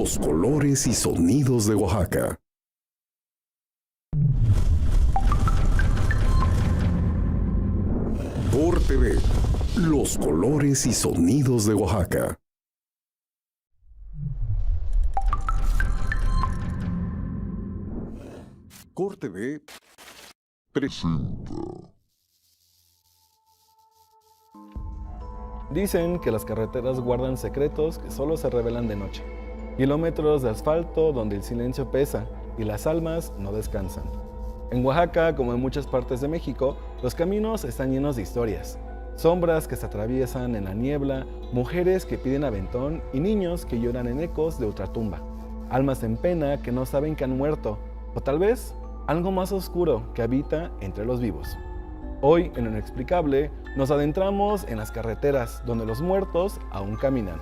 Los colores y sonidos de Oaxaca. Por TV, los colores y sonidos de Oaxaca. Cor TV presenta. Dicen que las carreteras guardan secretos que solo se revelan de noche. Kilómetros de asfalto donde el silencio pesa y las almas no descansan. En Oaxaca, como en muchas partes de México, los caminos están llenos de historias. Sombras que se atraviesan en la niebla, mujeres que piden aventón y niños que lloran en ecos de ultratumba. Almas en pena que no saben que han muerto, o tal vez algo más oscuro que habita entre los vivos. Hoy, en lo inexplicable, nos adentramos en las carreteras donde los muertos aún caminan.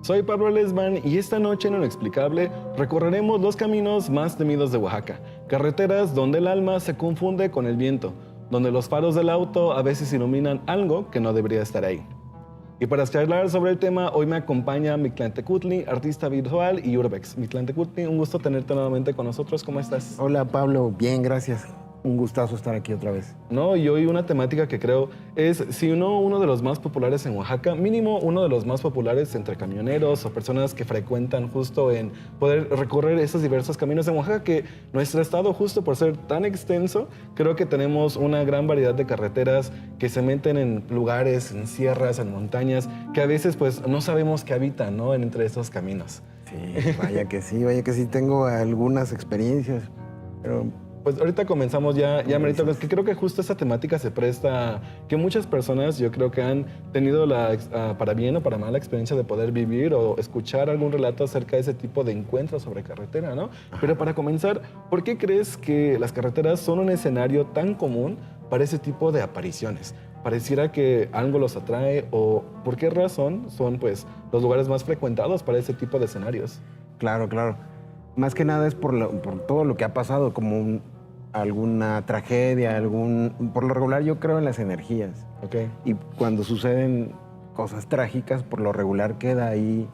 Soy Pablo Lesman y esta noche en lo inexplicable recorreremos los caminos más temidos de Oaxaca, carreteras donde el alma se confunde con el viento, donde los faros del auto a veces iluminan algo que no debería estar ahí. Y para charlar sobre el tema, hoy me acompaña Mictlantecutli, artista visual y urbex. Mictlantecutli, un gusto tenerte nuevamente con nosotros. ¿Cómo estás? Hola Pablo, bien, gracias. Un gustazo estar aquí otra vez. No, y hoy una temática que creo es, si no uno de los más populares en Oaxaca, mínimo uno de los más populares entre camioneros o personas que frecuentan justo en poder recorrer esos diversos caminos en Oaxaca, que nuestro estado, justo por ser tan extenso, creo que tenemos una gran variedad de carreteras que se meten en lugares, en sierras, en montañas, que a veces pues no sabemos que habitan, ¿no?, entre esos caminos. Sí, vaya que sí, tengo algunas experiencias, pero... Pues ahorita comenzamos ya Marito, que creo que justo esta temática se presta, que muchas personas yo creo que han tenido para bien o para mal la experiencia de poder vivir o escuchar algún relato acerca de ese tipo de encuentros sobre carretera, ¿no? Pero para comenzar, ¿por qué crees que las carreteras son un escenario tan común para ese tipo de apariciones? ¿Pareciera que algo los atrae o por qué razón son pues los lugares más frecuentados para ese tipo de escenarios? Claro. Más que nada es por todo lo que ha pasado, como alguna tragedia, por lo regular yo creo en las energías. Okay. Y cuando suceden cosas trágicas, por lo regular queda ahí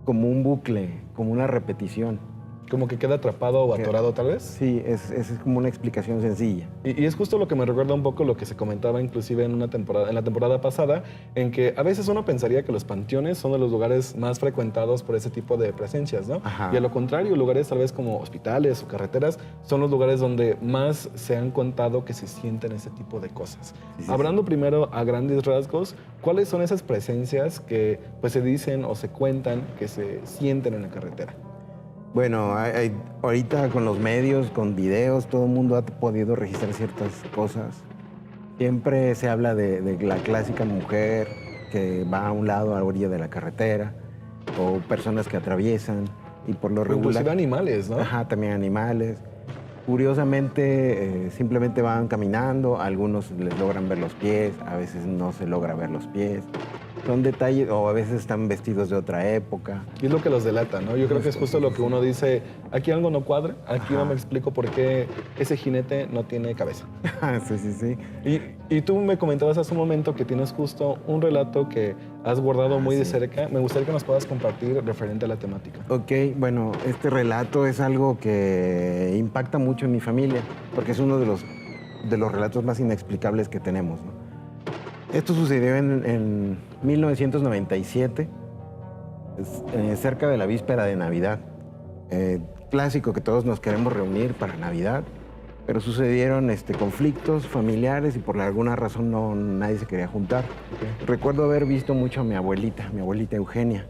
como un bucle, como una repetición. ¿Como que queda atrapado o atorado tal vez? Sí, es como una explicación sencilla. Y es justo lo que me recuerda un poco lo que se comentaba inclusive en la temporada pasada, en que a veces uno pensaría que los panteones son de los lugares más frecuentados por ese tipo de presencias, ¿no? Ajá. Y a lo contrario, lugares tal vez como hospitales o carreteras son los lugares donde más se han contado que se sienten ese tipo de cosas. Sí. Hablando primero a grandes rasgos, ¿cuáles son esas presencias que pues se dicen o se cuentan que se sienten en la carretera? Bueno, ahorita con los medios, con videos, todo el mundo ha podido registrar ciertas cosas. Siempre se habla de la clásica mujer que va a un lado, a la orilla de la carretera, o personas que atraviesan, y por lo regular... Inclusive animales, ¿no? Ajá, también animales. Curiosamente, simplemente van caminando, a algunos les logran ver los pies, a veces no se logra ver los pies. Son detalles, o a veces están vestidos de otra época. Y es lo que los delata, ¿no? Yo creo que es justo lo que uno dice, aquí algo no cuadra, aquí no me explico por qué ese jinete no tiene cabeza. Sí. Y tú me comentabas hace un momento que tienes justo un relato que has guardado muy de cerca. Me gustaría que nos puedas compartir referente a la temática. Ok, bueno, este relato es algo que impacta mucho en mi familia, porque es uno de los relatos más inexplicables que tenemos, ¿no? Esto sucedió en 1997, cerca de la víspera de Navidad. Clásico que todos nos queremos reunir para Navidad. Pero sucedieron conflictos familiares y por alguna razón nadie se quería juntar. Ok. Recuerdo haber visto mucho a mi abuelita Eugenia,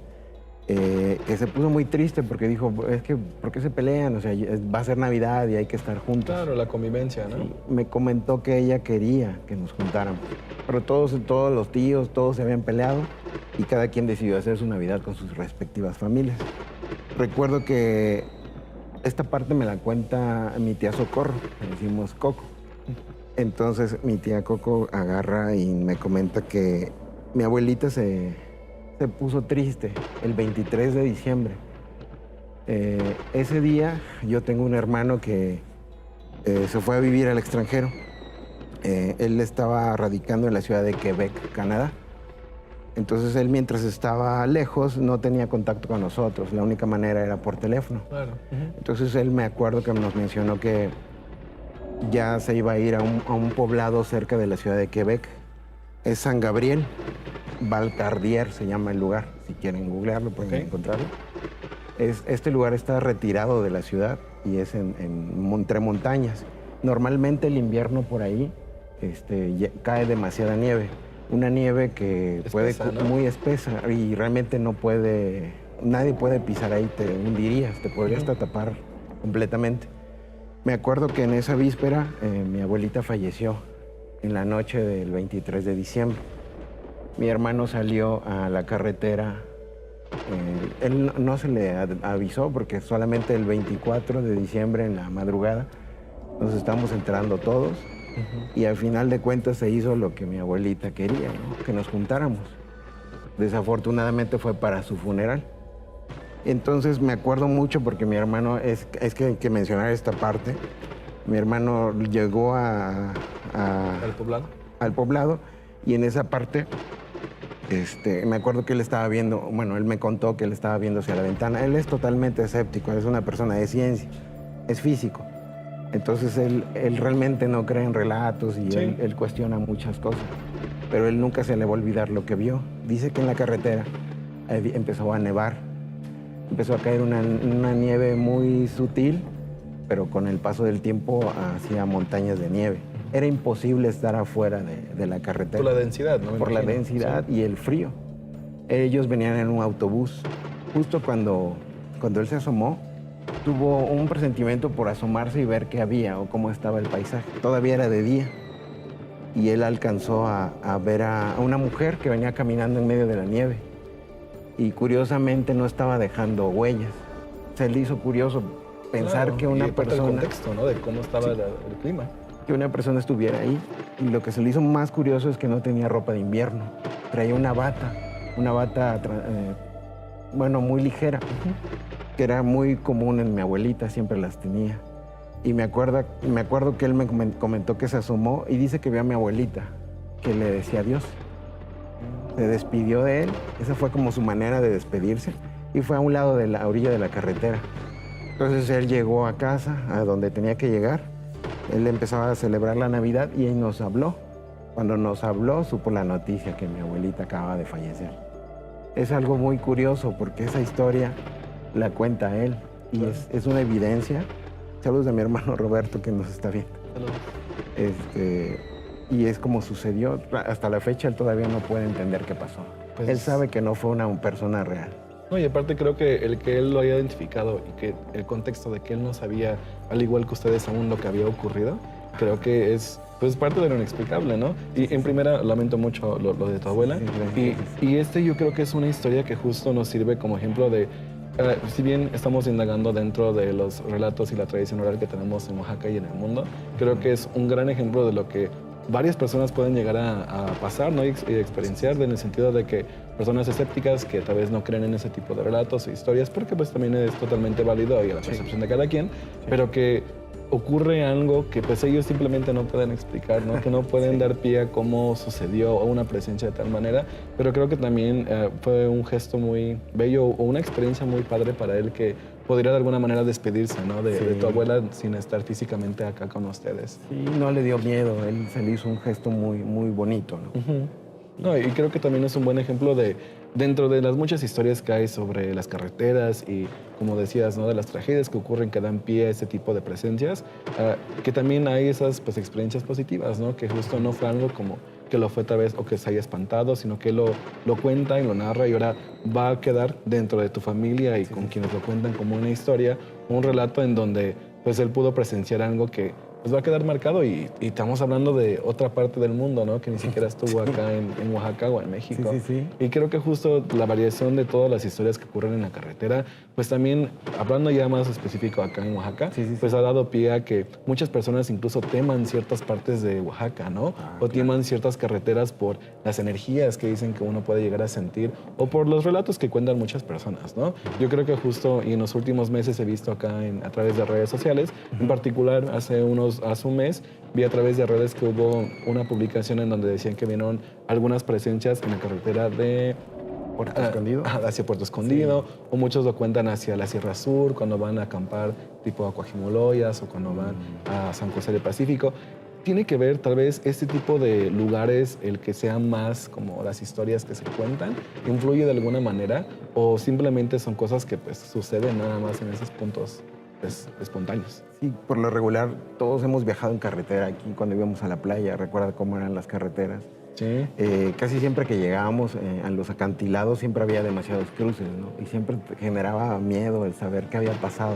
que se puso muy triste porque dijo, es que, ¿por qué se pelean? O sea, va a ser Navidad y hay que estar juntos. Claro, la convivencia, ¿no? Sí, me comentó que ella quería que nos juntáramos, pero todos los tíos, todos se habían peleado y cada quien decidió hacer su Navidad con sus respectivas familias. Recuerdo que esta parte me la cuenta mi tía Socorro, le decimos Coco. Entonces mi tía Coco agarra y me comenta que mi abuelita se puso triste el 23 de diciembre. Ese día yo tengo un hermano que se fue a vivir al extranjero. Él estaba radicando en la ciudad de Quebec, Canadá. Entonces él, mientras estaba lejos, no tenía contacto con nosotros. La única manera era por teléfono. Claro. Entonces él, me acuerdo que nos mencionó que ya se iba a ir a un poblado cerca de la ciudad de Quebec. Es San Gabriel, Valcardier se llama el lugar. Si quieren googlearlo, pueden encontrarlo. Este lugar está retirado de la ciudad y es entre montañas. Normalmente el invierno por ahí cae demasiada nieve. Una nieve que Espesa, ¿no? muy espesa y realmente nadie puede pisar ahí, te hundirías, te podrías hasta tapar completamente. Me acuerdo que en esa víspera mi abuelita falleció en la noche del 23 de diciembre. Mi hermano salió a la carretera, él no se le avisó porque solamente el 24 de diciembre en la madrugada nos estábamos enterando todos. Y al final de cuentas se hizo lo que mi abuelita quería, ¿no? Que nos juntáramos. Desafortunadamente fue para su funeral. Entonces me acuerdo mucho porque mi hermano, es que hay que mencionar esta parte, mi hermano llegó ¿Al poblado? al poblado y en esa parte me acuerdo que él estaba viendo, bueno, él me contó que él estaba viendo hacia la ventana. Él es totalmente escéptico, es una persona de ciencia, es físico. Entonces él realmente no cree en relatos y Sí. él cuestiona muchas cosas, pero él nunca se le va a olvidar lo que vio. Dice que en la carretera empezó a nevar, empezó a caer una nieve muy sutil, pero con el paso del tiempo hacía montañas de nieve. Era imposible estar afuera de la carretera. Por la densidad, ¿no? Me Por la imagino. densidad Sí. y el frío. Ellos venían en un autobús. Justo cuando él se asomó, tuvo un presentimiento por asomarse y ver qué había o cómo estaba el paisaje. Todavía era de día y él alcanzó a ver a una mujer que venía caminando en medio de la nieve y curiosamente no estaba dejando huellas. Se le hizo curioso pensar Claro, que una y aparte el persona... contexto, ¿no? De cómo estaba el clima. que una persona estuviera ahí. Y lo que se le hizo más curioso es que no tenía ropa de invierno. Traía una bata bueno, muy ligera, que era muy común en mi abuelita, siempre las tenía. Y me acuerdo que él me comentó que se asomó y dice que vio a mi abuelita, que le decía adiós. Se despidió de él, esa fue como su manera de despedirse, y fue a un lado de la orilla de la carretera. Entonces él llegó a casa, a donde tenía que llegar. Él empezaba a celebrar la Navidad y él nos habló. Cuando nos habló, supo la noticia que mi abuelita acaba de fallecer. Es algo muy curioso porque esa historia la cuenta él y es una evidencia. Saludos a mi hermano Roberto que nos está viendo. Y es como sucedió. Hasta la fecha él todavía no puede entender qué pasó. Pues- Él sabe que no fue una persona real. No, y aparte creo que el que él lo haya identificado y que el contexto de que él no sabía, al igual que ustedes aún, lo que había ocurrido, creo que es pues parte de lo inexplicable, ¿no? Y en primera, lamento mucho lo de tu abuela. Sí, gracias. Y yo creo que es una historia que justo nos sirve como ejemplo de, si bien estamos indagando dentro de los relatos y la tradición oral que tenemos en Oaxaca y en el mundo, creo que es un gran ejemplo de lo que varias personas pueden llegar a pasar, ¿no? Y experienciar, en el sentido de que personas escépticas que tal vez no creen en ese tipo de relatos e historias, porque pues también es totalmente válido y a la percepción de cada quien, pero que ocurre algo que pues ellos simplemente no pueden explicar, ¿no? Que no pueden dar pie a cómo sucedió o una presencia de tal manera, pero creo que también fue un gesto muy bello o una experiencia muy padre para él que podría de alguna manera despedirse, ¿no? De tu abuela sin estar físicamente acá con ustedes. Sí, no le dio miedo, él se le hizo un gesto muy, muy bonito, ¿no? No, y creo que también es un buen ejemplo de dentro de las muchas historias que hay sobre las carreteras y, como decías, ¿no? De las tragedias que ocurren que dan pie a este tipo de presencias, que también hay esas pues, experiencias positivas, ¿no? Que justo no fue algo como que lo fue tal vez o que se haya espantado, sino que lo cuenta y lo narra y ahora va a quedar dentro de tu familia y con quienes lo cuentan como una historia, un relato en donde pues él pudo presenciar algo que pues va a quedar marcado y estamos hablando de otra parte del mundo, ¿no? Que ni siquiera estuvo acá en Oaxaca o en México. Sí. Y creo que justo la variación de todas las historias que ocurren en la carretera, pues también, hablando ya más específico acá en Oaxaca, pues ha dado pie a que muchas personas incluso teman ciertas partes de Oaxaca, ¿no? O teman ciertas carreteras por las energías que dicen que uno puede llegar a sentir o por los relatos que cuentan muchas personas, ¿no? Yo creo que justo y en los últimos meses he visto acá a través de redes sociales, en particular hace un mes, vi a través de redes que hubo una publicación en donde decían que vieron algunas presencias en la carretera de Puerto Escondido. Hacia Puerto Escondido, o muchos lo cuentan hacia la Sierra Sur, cuando van a acampar tipo a Coajimoloyas o cuando van a San José del Pacífico. ¿Tiene que ver tal vez este tipo de lugares, el que sean más como las historias que se cuentan, influye de alguna manera o simplemente son cosas que pues suceden nada más en esos puntos espontáneos? Sí, por lo regular todos hemos viajado en carretera aquí cuando íbamos a la playa, recuerda cómo eran las carreteras. Sí. Casi siempre que llegábamos a los acantilados siempre había demasiados cruces, ¿no? Y siempre te generaba miedo el saber qué había pasado.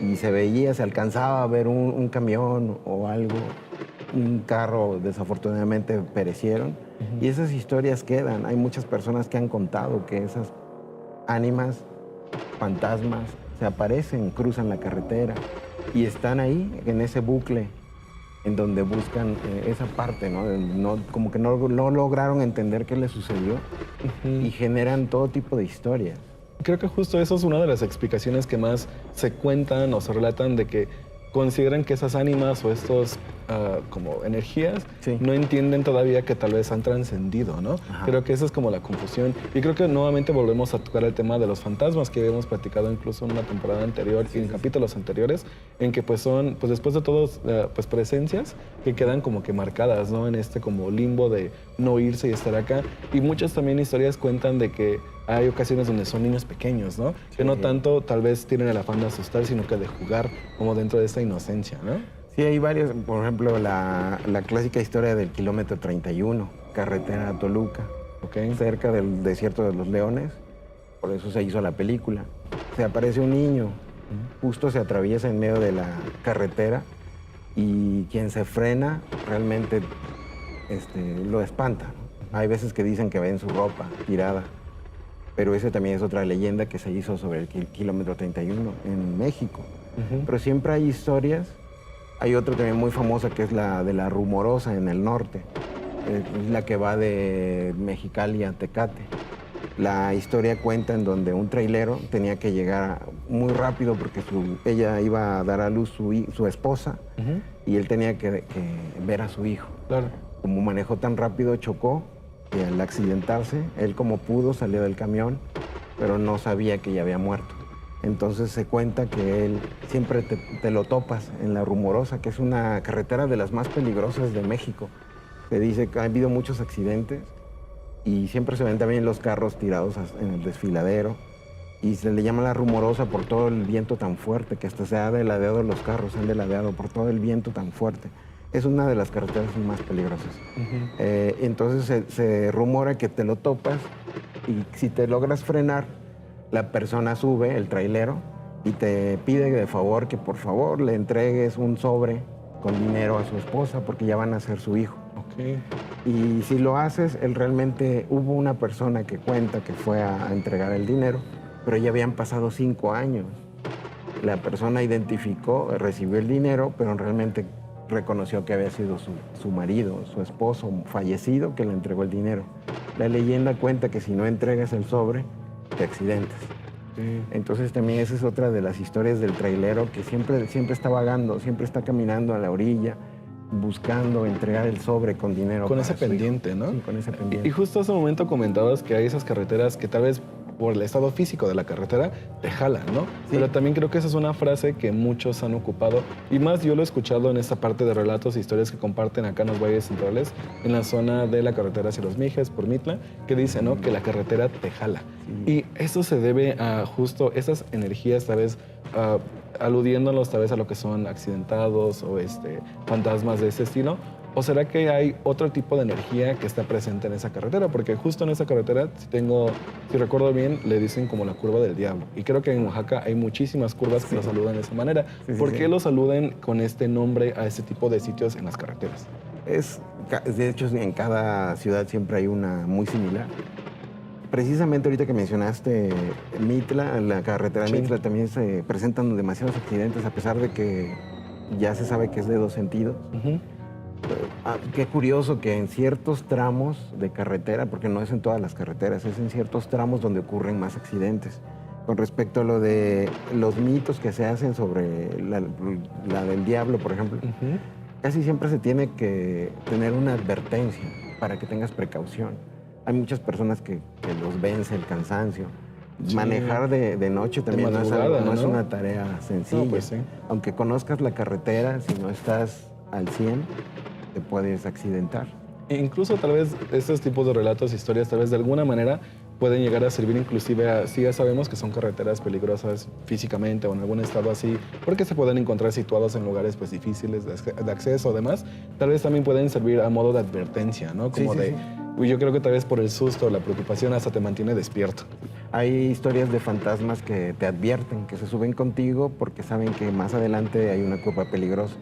Y se veía, se alcanzaba a ver un camión o algo, un carro desafortunadamente perecieron. Y esas historias quedan. Hay muchas personas que han contado que esas ánimas, fantasmas, se aparecen, cruzan la carretera y están ahí en ese bucle en donde buscan esa parte, ¿no? Como que no lograron entender qué les sucedió y generan todo tipo de historias. Creo que justo eso es una de las explicaciones que más se cuentan o se relatan de que consideran que esas ánimas o estos como energías no entienden todavía que tal vez han trascendido, ¿no? Creo que esa es como la confusión. Y creo que nuevamente volvemos a tocar el tema de los fantasmas que habíamos platicado incluso en una temporada anterior y en capítulos anteriores, en que pues son, pues después de todos, pues presencias que quedan como que marcadas, ¿no? En este como limbo de no irse y estar acá. Y muchas también historias cuentan de que hay ocasiones donde son niños pequeños, ¿no? Que no tanto tal vez tienen el afán de asustar, sino que de jugar como dentro de esta inocencia, ¿no? Sí, hay varios, por ejemplo, la clásica historia del kilómetro 31, carretera a Toluca, cerca del desierto de los Leones, por eso se hizo la película. Se aparece un niño, justo se atraviesa en medio de la carretera y quien se frena realmente lo espanta, ¿no? Hay veces que dicen que ven su ropa tirada, pero esa también es otra leyenda que se hizo sobre el kilómetro 31 en México. Pero siempre hay historias. Hay otra también muy famosa que es la de la Rumorosa en el norte, es la que va de Mexicali a Tecate. La historia cuenta en donde un trailero tenía que llegar muy rápido porque ella iba a dar a luz su esposa y él tenía que ver a su hijo. Claro. Como manejó tan rápido, chocó y al accidentarse, él como pudo salió del camión, pero no sabía que ya había muerto. Entonces se cuenta que él siempre te lo topas en la Rumorosa, que es una carretera de las más peligrosas de México. Se dice que ha habido muchos accidentes y siempre se ven también los carros tirados en el desfiladero. Y se le llama la Rumorosa por todo el viento tan fuerte, que hasta se ha deladeado los carros, se han deladeado por todo el viento tan fuerte. Es una de las carreteras más peligrosas. Entonces se rumora que te lo topas y si te logras frenar, la persona sube, el trailero, y te pide de favor que por favor le entregues un sobre con dinero a su esposa porque ya van a ser su hijo. Y si lo haces, él realmente hubo una persona que cuenta que fue a entregar el dinero, pero ya habían pasado 5 años. La persona identificó, recibió el dinero, pero realmente reconoció que había sido su marido, su esposo fallecido que le entregó el dinero. La leyenda cuenta que si no entregas el sobre, te accidentas. Entonces también esa es otra de las historias del trailero que siempre está vagando, siempre está caminando a la orilla, buscando entregar el sobre con dinero. Con ese pendiente, ¿no? Sí, con ese pendiente. Y justo hace un momento comentabas que hay esas carreteras que tal vez por el estado físico de la carretera, te jala, ¿no? Sí. Pero también creo que esa es una frase que muchos han ocupado, y más yo lo he escuchado en esta parte de relatos e historias que comparten acá en los valles centrales, en la zona de la carretera hacia Los Mijes, por Mitla, que dice, ¿no? Que la carretera te jala. Y eso se debe a justo esas energías, tal vez, aludiéndonos tal vez a lo que son accidentados o fantasmas de ese estilo. ¿O será que hay otro tipo de energía que está presente en esa carretera? Porque justo en esa carretera, si recuerdo bien, le dicen como la curva del diablo. Y creo que en Oaxaca hay muchísimas curvas que lo saludan de esa manera. ¿Por qué lo saludan con este nombre a ese tipo de sitios en las carreteras? De hecho, en cada ciudad siempre hay una muy similar. Precisamente ahorita que mencionaste Mitla, la carretera de Mitla, también se presentan demasiados accidentes, a pesar de que ya se sabe que es de dos sentidos. Qué curioso que en ciertos tramos de carretera, porque no es en todas las carreteras, es en ciertos tramos donde ocurren más accidentes. Con respecto a lo de los mitos que se hacen sobre la del diablo, por ejemplo, casi siempre se tiene que tener una advertencia para que tengas precaución. Hay muchas personas que los vence el cansancio. Sí. Manejar de noche también no es una tarea sencilla. No, pues sí. Aunque conozcas la carretera, si no estás al 100, te puedes accidentar. E incluso tal vez estos tipos de relatos, historias, tal vez de alguna manera pueden llegar a servir inclusive a, si ya sabemos que son carreteras peligrosas físicamente o en algún estado así, porque se pueden encontrar situados en lugares pues difíciles de acceso o demás, tal vez también pueden servir a modo de advertencia, ¿no? Como sí. Yo creo que tal vez por el susto, la preocupación hasta te mantiene despierto. Hay historias de fantasmas que te advierten, que se suben contigo porque saben que más adelante hay una curva peligrosa.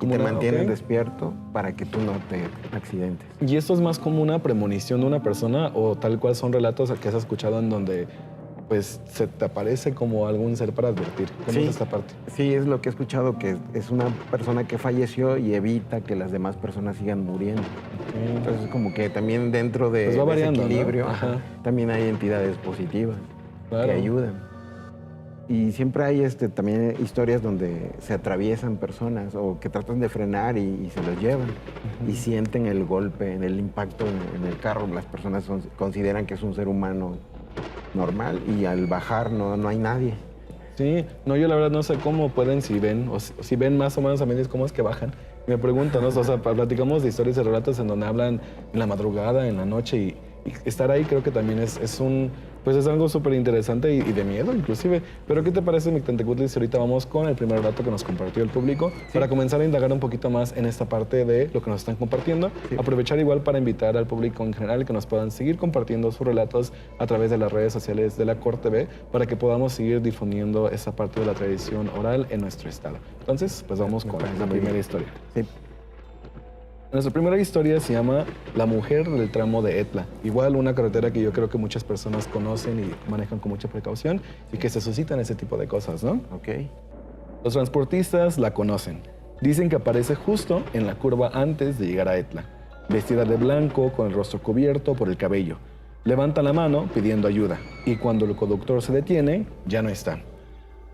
Y te mantienen despierto para que tú no te accidentes. ¿Y esto es más como una premonición de una persona o tal cual son relatos que has escuchado en donde pues se te aparece como algún ser para advertir? ¿Cómo es esta parte? Sí, es lo que he escuchado, que es una persona que falleció y evita que las demás personas sigan muriendo. Entonces como que también dentro de, pues va variando, ese equilibrio, ¿no? también hay entidades positivas que ayudan. Y siempre hay también historias donde se atraviesan personas o que tratan de frenar y se los llevan y sienten el golpe, el impacto en el carro. Las personas consideran que es un ser humano normal y al bajar no hay nadie. Sí, no, yo la verdad no sé cómo pueden, si ven, o si ven más o menos a mí, cómo es que bajan. Me pregunto, ¿no? O sea, platicamos de historias y relatos en donde hablan en la madrugada, en la noche y estar ahí creo que también es algo súper interesante y de miedo inclusive. Pero ¿qué te parece, Mictlantecutli, si ahorita vamos con el primer relato que nos compartió el público para comenzar a indagar un poquito más en esta parte de lo que nos están compartiendo? Aprovechar igual para invitar al público en general que nos puedan seguir compartiendo sus relatos a través de las redes sociales de la CorTV para que podamos seguir difundiendo esa parte de la tradición oral en nuestro estado. Entonces, pues vamos con la primera historia. Sí. Nuestra primera historia se llama La mujer del tramo de Etla. Igual una carretera que yo creo que muchas personas conocen y manejan con mucha precaución y que se suscitan ese tipo de cosas, ¿no? Ok. Los transportistas la conocen. Dicen que aparece justo en la curva antes de llegar a Etla, vestida de blanco, con el rostro cubierto por el cabello. Levanta la mano pidiendo ayuda y cuando el conductor se detiene, ya no está.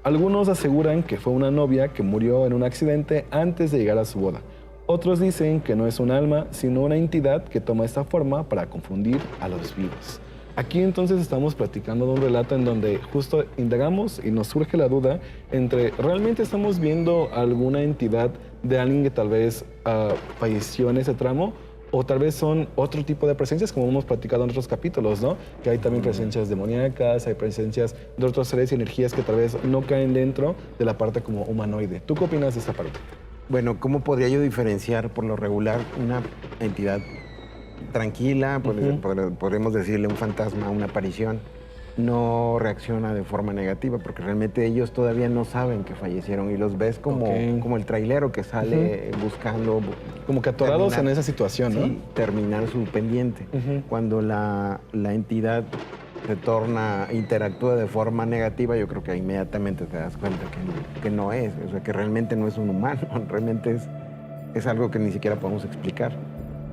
Algunos aseguran que fue una novia que murió en un accidente antes de llegar a su boda. Otros dicen que no es un alma, sino una entidad que toma esta forma para confundir a los vivos. Aquí entonces estamos platicando de un relato en donde justo indagamos y nos surge la duda entre ¿realmente estamos viendo alguna entidad de alguien que tal vez falleció en ese tramo? O tal vez son otro tipo de presencias, como hemos platicado en otros capítulos, ¿no? Que hay también presencias demoníacas, hay presencias de otros seres y energías que tal vez no caen dentro de la parte como humanoide. ¿Tú qué opinas de esta parte? Bueno, ¿cómo podría yo diferenciar por lo regular una entidad tranquila, podríamos decirle un fantasma, una aparición, no reacciona de forma negativa? Porque realmente ellos todavía no saben que fallecieron y los ves como el trailero que sale buscando... Como que atorados en esa situación, ¿no? Sí, terminar su pendiente. Cuando la entidad interactúa de forma negativa, yo creo que inmediatamente te das cuenta que no es, o sea, que realmente no es un humano, realmente es algo que ni siquiera podemos explicar.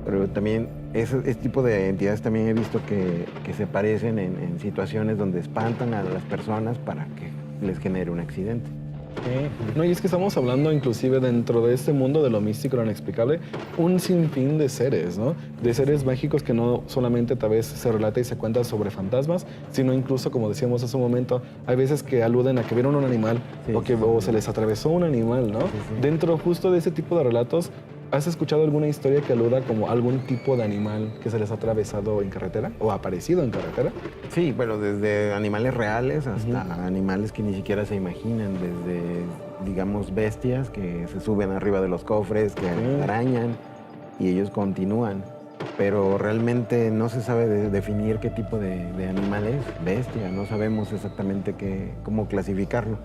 Pero también este tipo de entidades también he visto que se aparecen en situaciones donde espantan a las personas para que les genere un accidente. No, y es que estamos hablando inclusive dentro de este mundo de lo místico, lo inexplicable, un sinfín de seres, ¿no? De seres mágicos que no solamente tal vez se relata y se cuenta sobre fantasmas, sino incluso, como decíamos hace un momento, hay veces que aluden a que vieron un animal o se les atravesó un animal, ¿no? Dentro justo de ese tipo de relatos, ¿has escuchado alguna historia que aluda como algún tipo de animal que se les ha atravesado en carretera o ha aparecido en carretera? Sí, bueno, desde animales reales hasta animales que ni siquiera se imaginan, desde, digamos, bestias que se suben arriba de los cofres, que arañan y ellos continúan. Pero realmente no se sabe definir qué tipo de animal es, bestia, no sabemos exactamente cómo clasificarlo.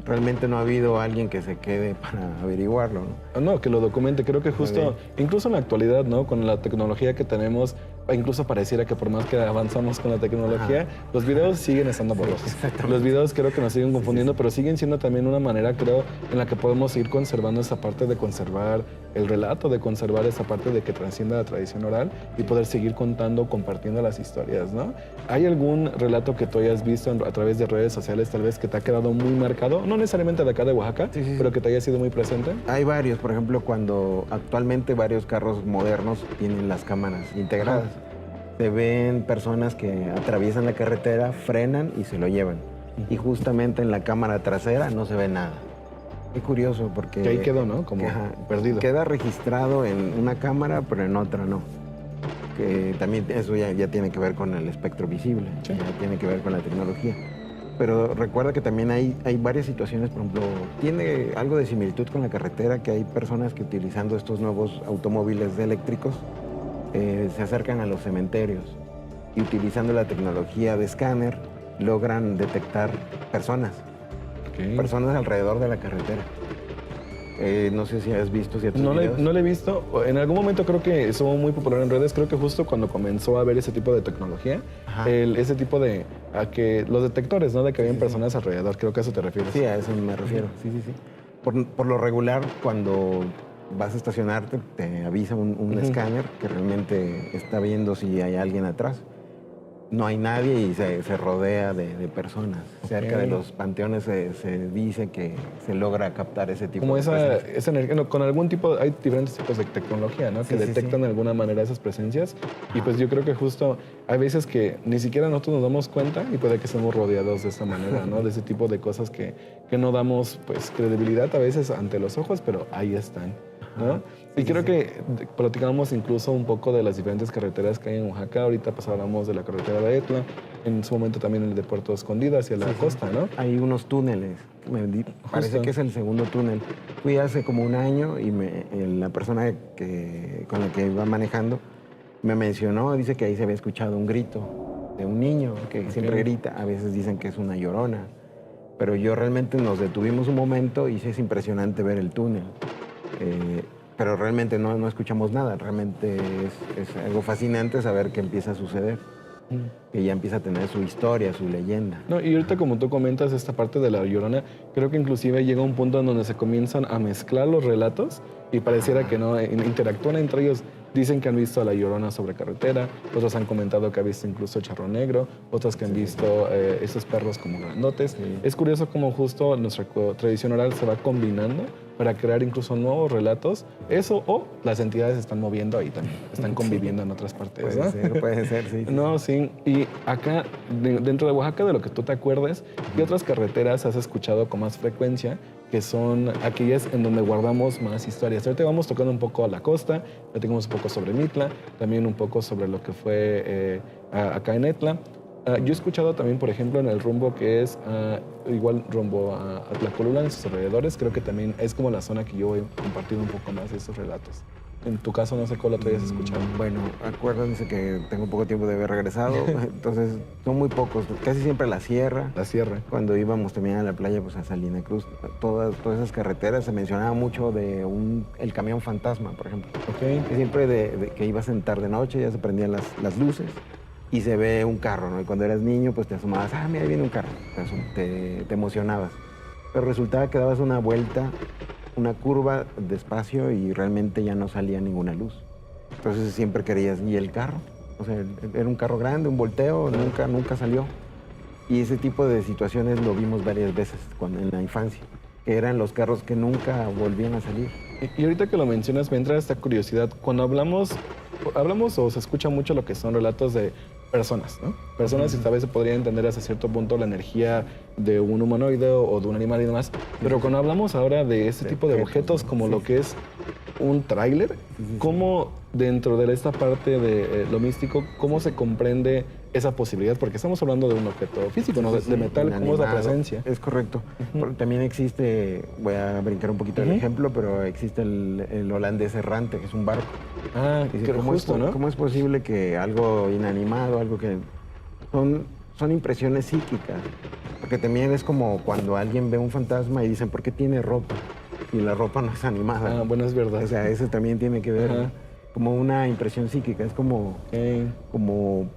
Realmente no ha habido alguien que se quede para averiguarlo, ¿no? No, que lo documente. Creo que justo, incluso en la actualidad, ¿no? Con la tecnología que tenemos, incluso pareciera que por más que avanzamos con la tecnología, los videos siguen estando borrosos. Los videos creo que nos siguen confundiendo, pero siguen siendo también una manera, creo, en la que podemos ir conservando esa parte de conservar el relato, de conservar esa parte de que trascienda la tradición oral y poder seguir contando, compartiendo las historias, ¿no? ¿Hay algún relato que tú hayas visto a través de redes sociales, tal vez que te ha quedado muy marcado? No necesariamente de acá de Oaxaca, pero que te haya sido muy presente. Hay varios, por ejemplo, cuando actualmente varios carros modernos tienen las cámaras integradas. Se ven personas que atraviesan la carretera, frenan y se lo llevan. Y justamente en la cámara trasera no se ve nada. Qué curioso porque... Que ahí quedó, ¿no? Como perdido. Queda registrado en una cámara, pero en otra no. Que también eso ya tiene que ver con el espectro visible, ya tiene que ver con la tecnología. Pero recuerda que también hay varias situaciones, por ejemplo, tiene algo de similitud con la carretera, que hay personas que utilizando estos nuevos automóviles eléctricos se acercan a los cementerios y utilizando la tecnología de escáner logran detectar personas alrededor de la carretera. No sé si has visto ciertos videos. No lo he visto. En algún momento creo que estuvo muy popular en redes. Creo que justo cuando comenzó a haber ese tipo de tecnología, ese tipo de... los detectores, ¿no? De que habían personas alrededor. Creo que a eso te refieres. Sí, a eso me refiero. Sí. Por lo regular, cuando vas a estacionarte, te avisa un escáner que realmente está viendo si hay alguien atrás. No hay nadie y se rodea de personas. Cerca de los panteones se dice que se logra captar ese tipo de presencias. Esa energía, no, con algún tipo, hay diferentes tipos de tecnología, ¿no? Que detectan de alguna manera esas presencias. Y pues yo creo que justo hay veces que ni siquiera nosotros nos damos cuenta y puede que estemos rodeados de esta manera, ¿no? De ese tipo de cosas que no damos pues credibilidad a veces ante los ojos, pero ahí están, ¿no? Y creo que platicamos incluso un poco de las diferentes carreteras que hay en Oaxaca. Ahorita pues hablamos de la carretera de Etla, en su momento también el de Puerto Escondido hacia la costa, ¿no? Hay unos túneles, parece que es el segundo túnel. Fui hace como un año y la persona con la que iba manejando me mencionó, dice que ahí se había escuchado un grito de un niño que siempre grita. A veces dicen que es una llorona, pero yo realmente nos detuvimos un momento y sí es impresionante ver el túnel. Pero realmente no escuchamos nada. Realmente es algo fascinante saber que empieza a suceder, que ya empieza a tener su historia, su leyenda. No, y ahorita como tú comentas esta parte de la Llorona, creo que inclusive llega un punto en donde se comienzan a mezclar los relatos y pareciera que no interactúan entre ellos. Dicen que han visto a la Llorona sobre carretera, otros han comentado que han visto incluso Charro Negro, otros que han visto esos perros como grandotes. Es curioso cómo justo nuestra tradición oral se va combinando para crear incluso nuevos relatos. Eso o las entidades se están moviendo ahí también, están conviviendo en otras partes. Puede ser, sí. No, sí. Y acá, dentro de Oaxaca, de lo que tú te acuerdes, ¿qué otras carreteras has escuchado con más frecuencia que son aquellas en donde guardamos más historias? Ahorita vamos tocando un poco a la costa, platicamos un poco sobre Mitla, también un poco sobre lo que fue acá en Etla. Yo he escuchado también, por ejemplo, en el rumbo que es igual rumbo a Tlacolula, en sus alrededores, creo que también es como la zona que yo he compartido un poco más de esos relatos. En tu caso, no sé cuál otro hayas escuchado. Bueno, acuérdense que tengo poco tiempo de haber regresado, entonces son muy pocos. Casi siempre la sierra. La sierra. Cuando íbamos también a la playa, pues a Salina Cruz, todas esas carreteras, se mencionaba mucho de el camión fantasma, por ejemplo. Okay. Que siempre que ibas a entrar de noche, ya se prendían las luces y se ve un carro, ¿no? Y cuando eras niño, pues te asomabas, mira, ahí viene un carro. Te emocionabas. Pero resultaba que dabas una vuelta, una curva despacio y realmente ya no salía ninguna luz. Entonces siempre querías, ¿y el carro? O sea, era un carro grande, un volteo, nunca salió. Y ese tipo de situaciones lo vimos varias veces en la infancia, que eran los carros que nunca volvían a salir. Y ahorita que lo mencionas, me entra esta curiosidad. Cuando hablamos o se escucha mucho lo que son relatos de personas, ¿no? Personas, y tal vez se podría entender hasta cierto punto la energía de un humanoide o de un animal y demás. Pero cuando hablamos ahora de este tipo de objetos, como lo que es un tráiler, ¿cómo dentro de esta parte de lo místico, cómo se comprende esa posibilidad? Porque estamos hablando de un objeto físico, ¿no? De metal, ¿cómo es la presencia? Es correcto. Porque también existe, voy a brincar un poquito el ejemplo, pero existe el holandés errante, que es un barco. Ah, que justo, ¿no? ¿Cómo es posible que algo inanimado, algo que... Son impresiones psíquicas. Porque también es como cuando alguien ve un fantasma y dicen, ¿por qué tiene ropa? Y la ropa no es animada. Ah, bueno, es verdad. O sea, eso también tiene que ver... Ajá. Como una impresión psíquica, es como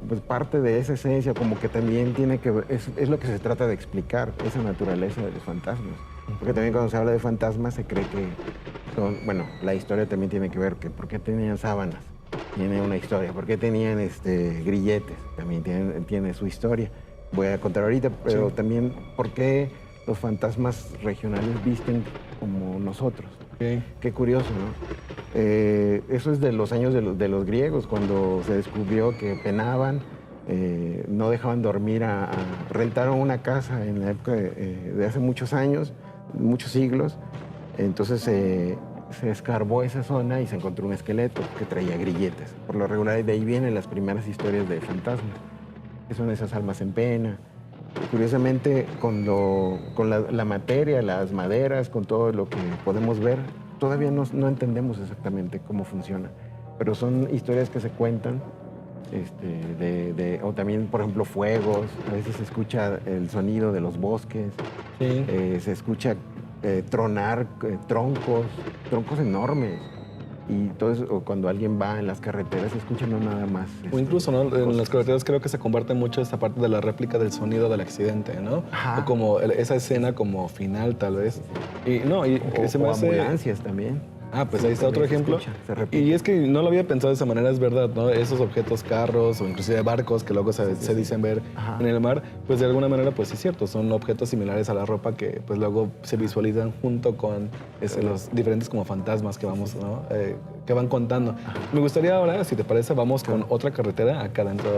pues, parte de esa esencia, como que también tiene que ver, es lo que se trata de explicar, esa naturaleza de los fantasmas. Porque también cuando se habla de fantasmas se cree que bueno, la historia también tiene que ver, que por qué tenían sábanas, tiene una historia, por qué tenían grilletes, también tiene su historia. Voy a contar ahorita, pero también por qué los fantasmas regionales visten como nosotros. Qué curioso, ¿no? Eso es de los años de los griegos, cuando se descubrió que penaban, no dejaban dormir rentaron una casa en la época de hace muchos años, muchos siglos. Entonces se escarbó esa zona y se encontró un esqueleto que traía grilletes. Por lo regular, de ahí vienen las primeras historias de fantasmas, que son esas almas en pena. Curiosamente, con la materia, las maderas, con todo lo que podemos ver, todavía no entendemos exactamente cómo funciona. Pero son historias que se cuentan, o también, por ejemplo, fuegos. A veces se escucha el sonido de los bosques, se escucha tronar troncos enormes. Y todo eso, cuando alguien va en las carreteras, se escucha no nada más. O incluso, ¿no? En las carreteras creo que se comparte mucho esta parte de la réplica del sonido del accidente, ¿no? Ajá. O como esa escena como final, tal vez. Y se me hace... ambulancias también. Ah, pues ahí está otro ejemplo. Se repite. Y es que no lo había pensado de esa manera, es verdad, ¿no? Esos objetos, carros o inclusive barcos que luego se dicen ver en el mar, pues de alguna manera, pues sí es cierto, son objetos similares a la ropa que pues luego se visualizan junto con los diferentes como fantasmas que vamos, ¿no? Que van contando. Me gustaría ahora, si te parece, vamos con otra carretera acá dentro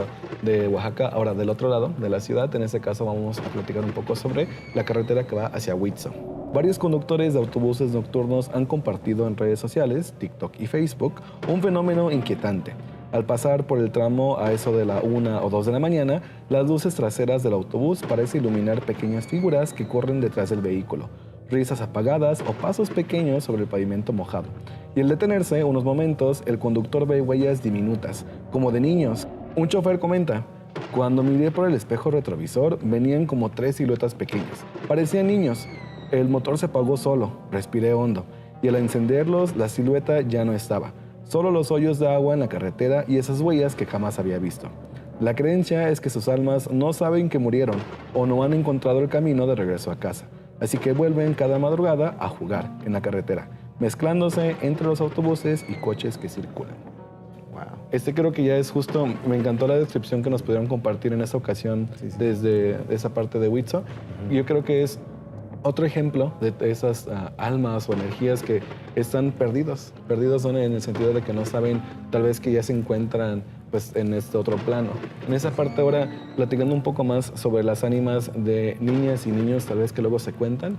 de Oaxaca, ahora del otro lado de la ciudad. En este caso vamos a platicar un poco sobre la carretera que va hacia Huitzo. Varios conductores de autobuses nocturnos han compartido en redes sociales, TikTok y Facebook, un fenómeno inquietante. Al pasar por el tramo a eso de la 1 o 2 de la mañana, las luces traseras del autobús parecen iluminar pequeñas figuras que corren detrás del vehículo, risas apagadas o pasos pequeños sobre el pavimento mojado. Y al detenerse unos momentos, el conductor ve huellas diminutas, como de niños. Un chofer comenta: cuando miré por el espejo retrovisor, venían como 3 siluetas pequeñas. Parecían niños. El motor se apagó solo, respiré hondo, y al encenderlos, la silueta ya no estaba. Solo los hoyos de agua en la carretera y esas huellas que jamás había visto. La creencia es que sus almas no saben que murieron o no han encontrado el camino de regreso a casa. Así que vuelven cada madrugada a jugar en la carretera, mezclándose entre los autobuses y coches que circulan. Wow. Creo que ya es justo, me encantó la descripción que nos pudieron compartir en esta ocasión desde esa parte de Huitzo. Y yo creo que es otro ejemplo de esas almas o energías que están perdidos son en el sentido de que no saben tal vez que ya se encuentran pues en este otro plano. En esa parte ahora, platicando un poco más sobre las ánimas de niñas y niños tal vez que luego se cuentan,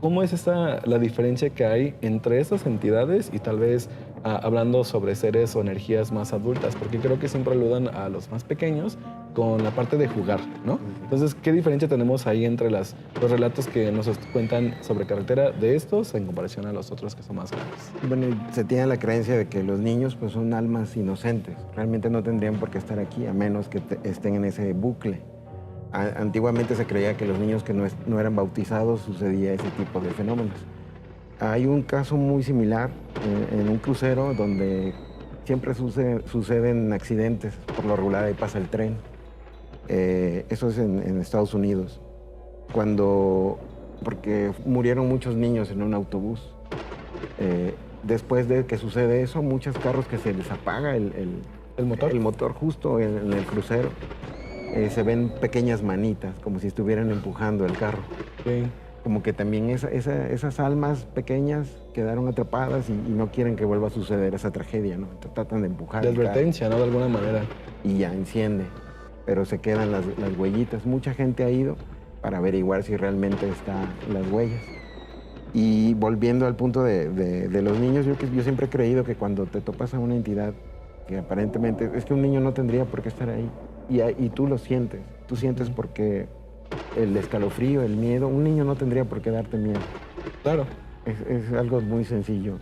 ¿cómo es la diferencia que hay entre estas entidades y tal vez hablando sobre seres o energías más adultas? Porque creo que siempre aluden a los más pequeños con la parte de jugar, ¿no? Entonces, ¿qué diferencia tenemos ahí entre los relatos que nos cuentan sobre carretera de estos en comparación a los otros que son más grandes? Bueno, se tiene la creencia de que los niños pues, son almas inocentes. Realmente no tendrían por qué estar aquí, a menos que estén en ese bucle. Antiguamente se creía que los niños que no eran bautizados sucedía ese tipo de fenómenos. Hay un caso muy similar en un crucero donde siempre suceden accidentes. Por lo regular ahí pasa el tren. Eso es en Estados Unidos. Porque murieron muchos niños en un autobús. Después de que sucede eso, muchos carros que se les apaga el motor justo en el crucero. Se ven pequeñas manitas, como si estuvieran empujando el carro. como que también esas almas pequeñas quedaron atrapadas y no quieren que vuelva a suceder esa tragedia, ¿no? Tratan de empujar. De advertencia, ¿no? De alguna manera. Y ya enciende, pero se quedan las huellitas. Mucha gente ha ido para averiguar si realmente están las huellas. Y volviendo al punto de los niños, yo siempre he creído que cuando te topas a una entidad que aparentemente, es que un niño no tendría por qué estar ahí, y tú lo sientes, tú sientes porque el escalofrío, el miedo, un niño no tendría por qué darte miedo. Claro. Es algo muy sencillo.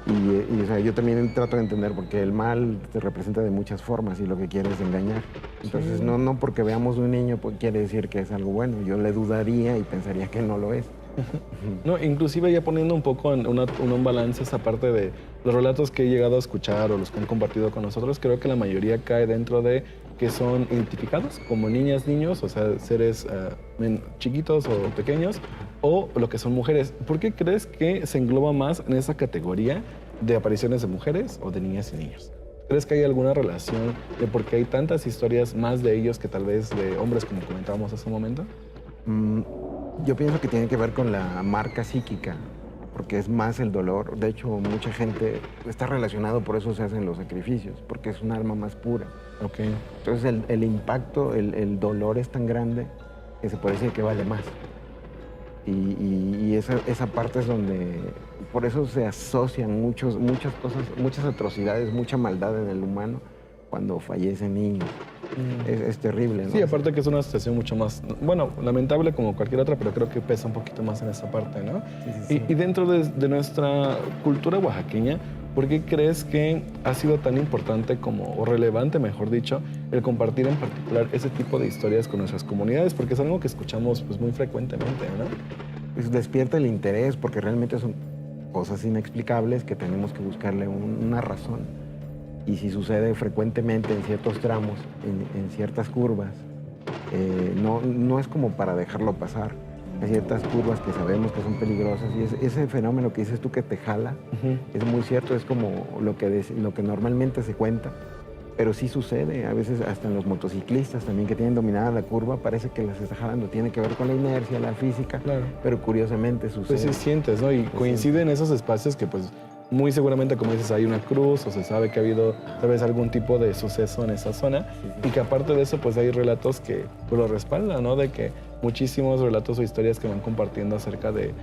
Y o sea, yo también trato de entender porque el mal te representa de muchas formas y lo que quiere es engañar. Entonces, Sí. no porque veamos un niño pues, quiere decir que es algo bueno. Yo le dudaría y pensaría que no lo es. No, inclusive ya poniendo un poco en un balance esa parte de los relatos que he llegado a escuchar o los que han compartido con nosotros, creo que la mayoría cae dentro de que son identificados como niñas, niños, o sea, seres chiquitos o pequeños, o lo que son mujeres. ¿Por qué crees que se engloba más en esa categoría de apariciones de mujeres o de niñas y niños? ¿Crees que hay alguna relación de por qué hay tantas historias más de ellos que tal vez de hombres, como comentábamos hace un momento? Yo pienso que tiene que ver con la marca psíquica, porque es más el dolor. De hecho, mucha gente está relacionado, por eso se hacen los sacrificios, porque es un alma más pura. Ok. Entonces el impacto, el dolor es tan grande que se puede decir que vale más. Y esa parte es donde, por eso se asocian muchas cosas, muchas atrocidades, mucha maldad en el humano cuando fallecen niños. Es terrible, ¿no? Sí, aparte que es una situación mucho más, bueno, lamentable como cualquier otra, pero creo que pesa un poquito más en esa parte, ¿no? Sí. Y dentro de nuestra cultura oaxaqueña, ¿por qué crees que ha sido tan importante como, o relevante, mejor dicho, el compartir en particular ese tipo de historias con nuestras comunidades? Porque es algo que escuchamos pues, muy frecuentemente, ¿no? Pues despierta el interés porque realmente son cosas inexplicables que tenemos que buscarle una razón. Y si sucede frecuentemente en ciertos tramos, en ciertas curvas, no es como para dejarlo pasar. Hay ciertas curvas que sabemos que son peligrosas y ese fenómeno que dices tú que te jala, es muy cierto, es como lo que normalmente se cuenta, pero sí sucede, a veces hasta en los motociclistas también que tienen dominada la curva, parece que las está jalando, tiene que ver con la inercia, la física, Claro. pero curiosamente sucede. Pues sí sientes, ¿no? Y coincide en esos espacios que pues muy seguramente, como dices, hay una cruz o se sabe que ha habido tal vez algún tipo de suceso en esa zona y que aparte de eso pues hay relatos que pues, lo respaldan, ¿no? De que muchísimos relatos o historias que van compartiendo acerca de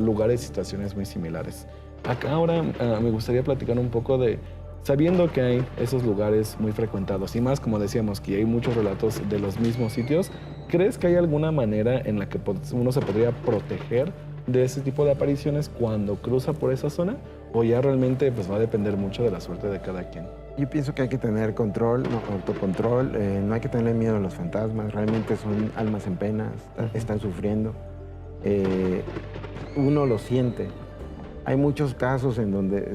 lugares y situaciones muy similares. Acá ahora me gustaría platicar un poco de, sabiendo que hay esos lugares muy frecuentados y más, como decíamos, que hay muchos relatos de los mismos sitios, ¿crees que hay alguna manera en la que uno se podría proteger de ese tipo de apariciones cuando cruza por esa zona? ¿O ya realmente pues, va a depender mucho de la suerte de cada quien? Yo pienso que hay que tener control, autocontrol, no hay que tener miedo a los fantasmas, realmente son almas en pena, están sufriendo. Uno lo siente. Hay muchos casos en donde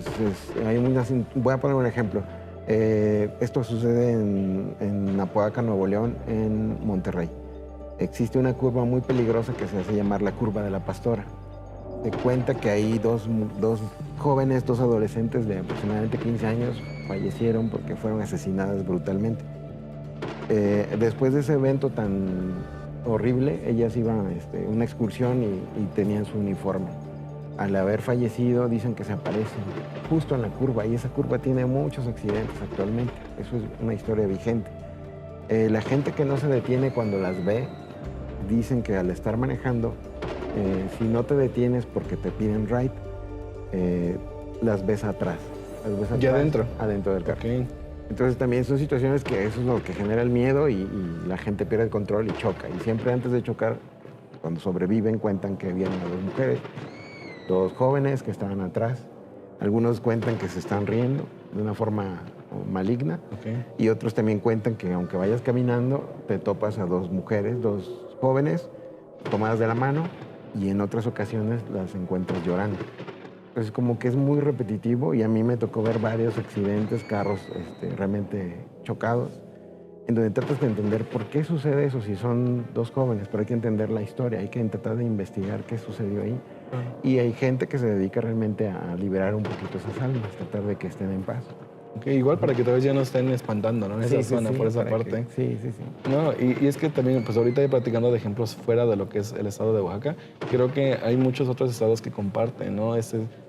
voy a poner un ejemplo. Esto sucede en Apodaca, Nuevo León, en Monterrey. Existe una curva muy peligrosa que se hace llamar la curva de la Pastora. Se cuenta que ahí dos jóvenes, dos adolescentes de aproximadamente 15 años fallecieron porque fueron asesinadas brutalmente. Después de ese evento tan horrible, ellas iban a una excursión y tenían su uniforme. Al haber fallecido, dicen que se aparecen justo en la curva y esa curva tiene muchos accidentes actualmente. Eso es una historia vigente. La gente que no se detiene cuando las ve, dicen que al estar manejando, si no te detienes porque te piden ride, las ves atrás. ¿Ya adentro? Adentro del carro. Okay. Entonces también son situaciones que eso es lo que genera el miedo y la gente pierde el control y choca. Y siempre antes de chocar, cuando sobreviven, cuentan que vieron a dos mujeres, dos jóvenes que estaban atrás. Algunos cuentan que se están riendo de una forma maligna. Okay. Y otros también cuentan que aunque vayas caminando, te topas a dos mujeres, dos jóvenes, tomadas de la mano, y en otras ocasiones las encuentras llorando. Entonces como que es muy repetitivo y a mí me tocó ver varios accidentes, carros realmente chocados, en donde tratas de entender por qué sucede eso si son dos jóvenes, pero hay que entender la historia, hay que tratar de investigar qué sucedió ahí. Y hay gente que se dedica realmente a liberar un poquito esas almas, tratar de que estén en paz. Ok, igual para que tal vez ya no estén espantando, ¿no? En esa zona, por esa para parte. sí, sí, sí. No, y es que también, pues ahorita platicando de ejemplos fuera de lo que es el estado de Oaxaca, creo que hay muchos otros estados que comparten, ¿no?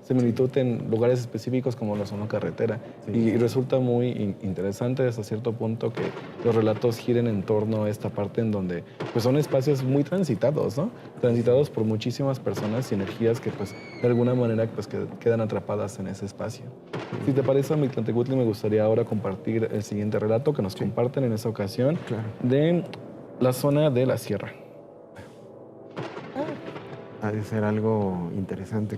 Similitud en lugares específicos como la zona carretera. Sí, Y sí. resulta muy interesante hasta cierto punto que los relatos giren en torno a esta parte en donde pues son espacios muy transitados, ¿no? Transitados por muchísimas personas y energías que pues de alguna manera pues quedan atrapadas en ese espacio. Si te parece, Mictlantecutli, me gustaría ahora compartir el siguiente relato que nos comparten en esta ocasión Claro. de la zona de la sierra. Ha de ser algo interesante.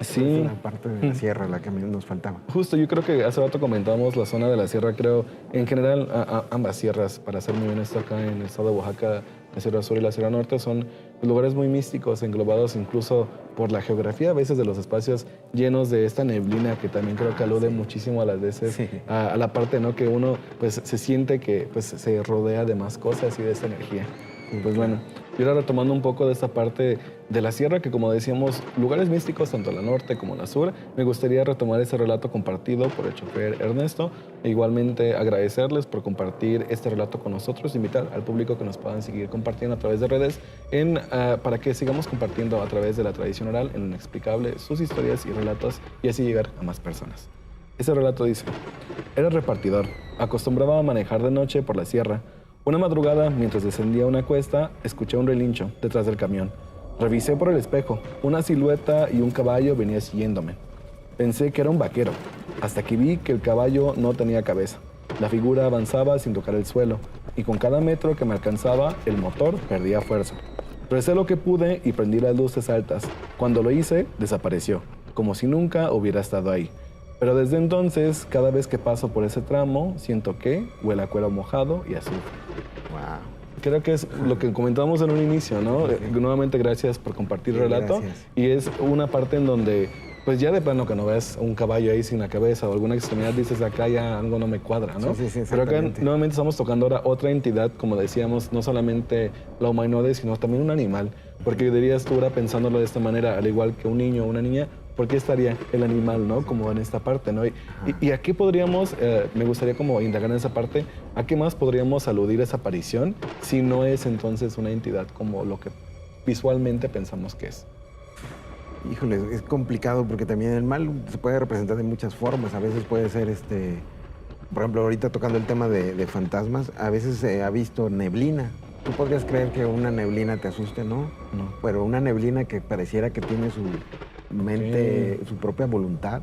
Sí. Esa era la parte de la sierra la que nos faltaba. Justo, yo creo que hace rato comentamos la zona de la sierra, creo, en general ambas sierras, para ser muy honesto, acá en el estado de Oaxaca, la Sierra Sur y la Sierra Norte son lugares muy místicos, englobados incluso por la geografía, a veces de los espacios llenos de esta neblina que también creo que alude muchísimo a las veces Sí. a la parte, ¿no? Que uno pues se siente que pues se rodea de más cosas y de esta energía. Pues bueno, y ahora retomando un poco de esta parte de la sierra, que como decíamos, lugares místicos tanto en la norte como en la sur, me gustaría retomar ese relato compartido por el chofer Ernesto e igualmente agradecerles por compartir este relato con nosotros, invitar al público que nos puedan seguir compartiendo a través de redes para que sigamos compartiendo a través de la tradición oral en lo inexplicable sus historias y relatos y así llegar a más personas. Ese relato dice: era repartidor, acostumbraba a manejar de noche por la sierra. Una madrugada, mientras descendía una cuesta, escuché un relincho detrás del camión. Revisé por el espejo. Una silueta y un caballo venía siguiéndome. Pensé que era un vaquero, hasta que vi que el caballo no tenía cabeza. La figura avanzaba sin tocar el suelo, y con cada metro que me alcanzaba, el motor perdía fuerza. Recé lo que pude y prendí las luces altas. Cuando lo hice, desapareció, como si nunca hubiera estado ahí. Pero desde entonces, cada vez que paso por ese tramo, siento que huele a cuero mojado y azufre. Wow. Creo que es lo que comentábamos en un inicio, ¿no? Nuevamente, gracias por compartir el relato. Gracias. Y es una parte en donde, pues ya de plano que no ves un caballo ahí sin la cabeza o alguna extremidad, dices, acá ya algo no me cuadra, ¿no? Sí, sí, Pero acá exactamente. nuevamente estamos tocando ahora otra entidad, como decíamos, no solamente la humanoide, sino también un animal. Porque dirías tú ahora pensándolo de esta manera, al igual que un niño o una niña, ¿por qué estaría el animal, no? Como en esta parte, ¿no? Y a qué podríamos, me gustaría como indagar en esa parte, ¿a qué más podríamos aludir esa aparición si no es entonces una entidad como lo que visualmente pensamos que es? Híjole, es complicado porque también el mal se puede representar de muchas formas. A veces puede ser, por ejemplo, ahorita tocando el tema de fantasmas, a veces se ha visto neblina. Tú podrías creer que una neblina te asuste, ¿no? No. Pero una neblina que pareciera que tiene su mente, su propia voluntad,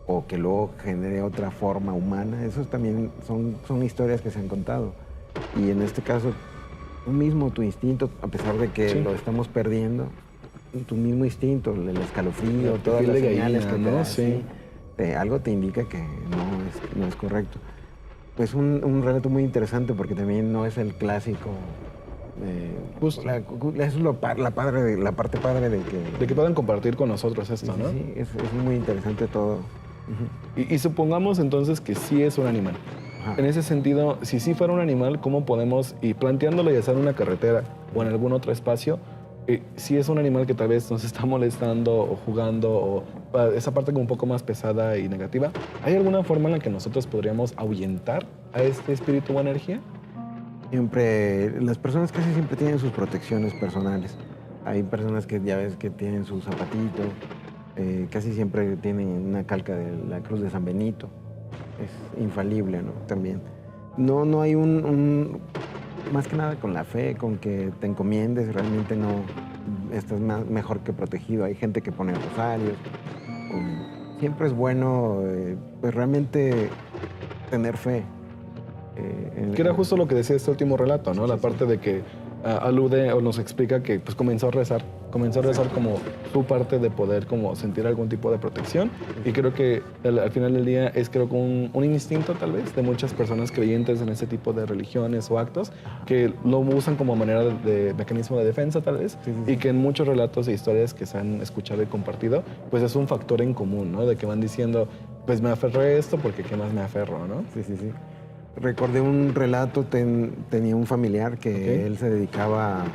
o que luego genere otra forma humana, esos también son historias que se han contado. Y en este caso, tú mismo, tu instinto, a pesar de que Sí. lo estamos perdiendo, tu mismo instinto, el escalofrío, La todas piel las de señales gallina, que te ¿no? da, Sí. algo te indica que no es correcto. Pues un relato muy interesante porque también no es el clásico. Justo. Eso es la parte padre de que... De que puedan compartir con nosotros esto, ¿no? Sí, es muy interesante todo. Y supongamos entonces que sí es un animal. Ajá. En ese sentido, si sí fuera un animal, ¿cómo podemos, y planteándolo ya sea en una carretera o en algún otro espacio, si es un animal que tal vez nos está molestando o jugando o esa parte como un poco más pesada y negativa, ¿hay alguna forma en la que nosotros podríamos ahuyentar a este espíritu o energía? Siempre, las personas casi siempre tienen sus protecciones personales. Hay personas que ya ves que tienen su zapatito, casi siempre tienen una calca de la cruz de San Benito. Es infalible, ¿no? También. No hay más que nada con la fe, con que te encomiendes, realmente no estás mejor que protegido. Hay gente que pone rosarios. Siempre es bueno, pues realmente tener fe. Que era justo lo que decía este último relato, ¿no? La parte de que alude o nos explica que pues comenzó a rezar como su parte de poder como sentir algún tipo de protección y creo que al final del día es creo que un instinto tal vez de muchas personas creyentes en ese tipo de religiones o actos que lo usan como manera de mecanismo de defensa tal vez y que en muchos relatos e historias que se han escuchado y compartido pues es un factor en común, ¿no? De que van diciendo pues me aferré a esto porque qué más me aferro, ¿no? Sí. Recordé un relato, tenía un familiar que él se dedicaba a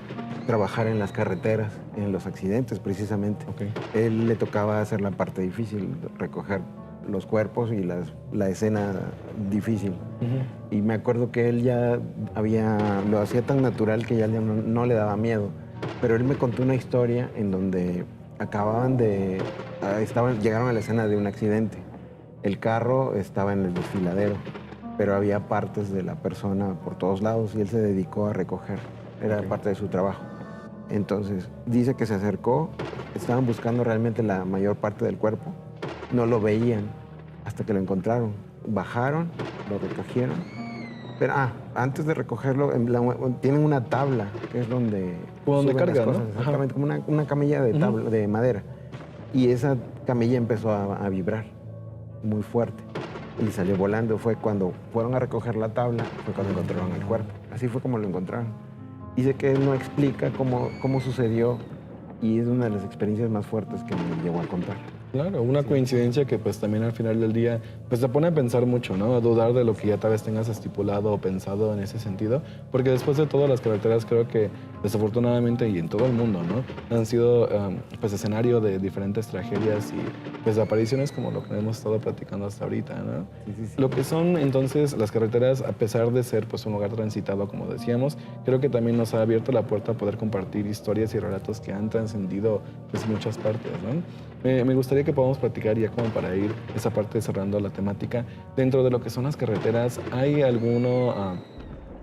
trabajar en las carreteras, en los accidentes precisamente. Él le tocaba hacer la parte difícil, recoger los cuerpos y la escena difícil. Y me acuerdo que él ya lo hacía tan natural que ya no le daba miedo. Pero él me contó una historia en donde llegaron a la escena de un accidente. El carro estaba en el desfiladero, pero había partes de la persona por todos lados y él se dedicó a recoger. Era parte de su trabajo. Entonces, dice que se acercó, estaban buscando realmente la mayor parte del cuerpo, no lo veían hasta que lo encontraron. Bajaron, lo recogieron, pero antes de recogerlo, tienen una tabla, que es donde suben cargan, las cosas, ¿no? exactamente, como una camilla de madera. Y esa camilla empezó a vibrar muy fuerte y salió volando. Fue cuando fueron a recoger la tabla, fue cuando encontraron el cuerpo. Así fue como lo encontraron. Dice que él no explica cómo sucedió y es una de las experiencias más fuertes que me llegó a contar. Claro, una coincidencia que pues también al final del día pues te pone a pensar mucho, ¿no? A dudar de lo que ya tal vez tengas estipulado o pensado en ese sentido, porque después de todo las carreteras creo que desafortunadamente y en todo el mundo, ¿no? Han sido pues escenario de diferentes tragedias y pues apariciones como lo que hemos estado platicando hasta ahorita, ¿no? Sí. Lo que son entonces las carreteras, a pesar de ser pues un lugar transitado, como decíamos, creo que también nos ha abierto la puerta a poder compartir historias y relatos que han trascendido pues muchas partes, ¿no? Me gustaría que podamos platicar ya como para ir esa parte cerrando la temática. Dentro de lo que son las carreteras, ¿hay alguno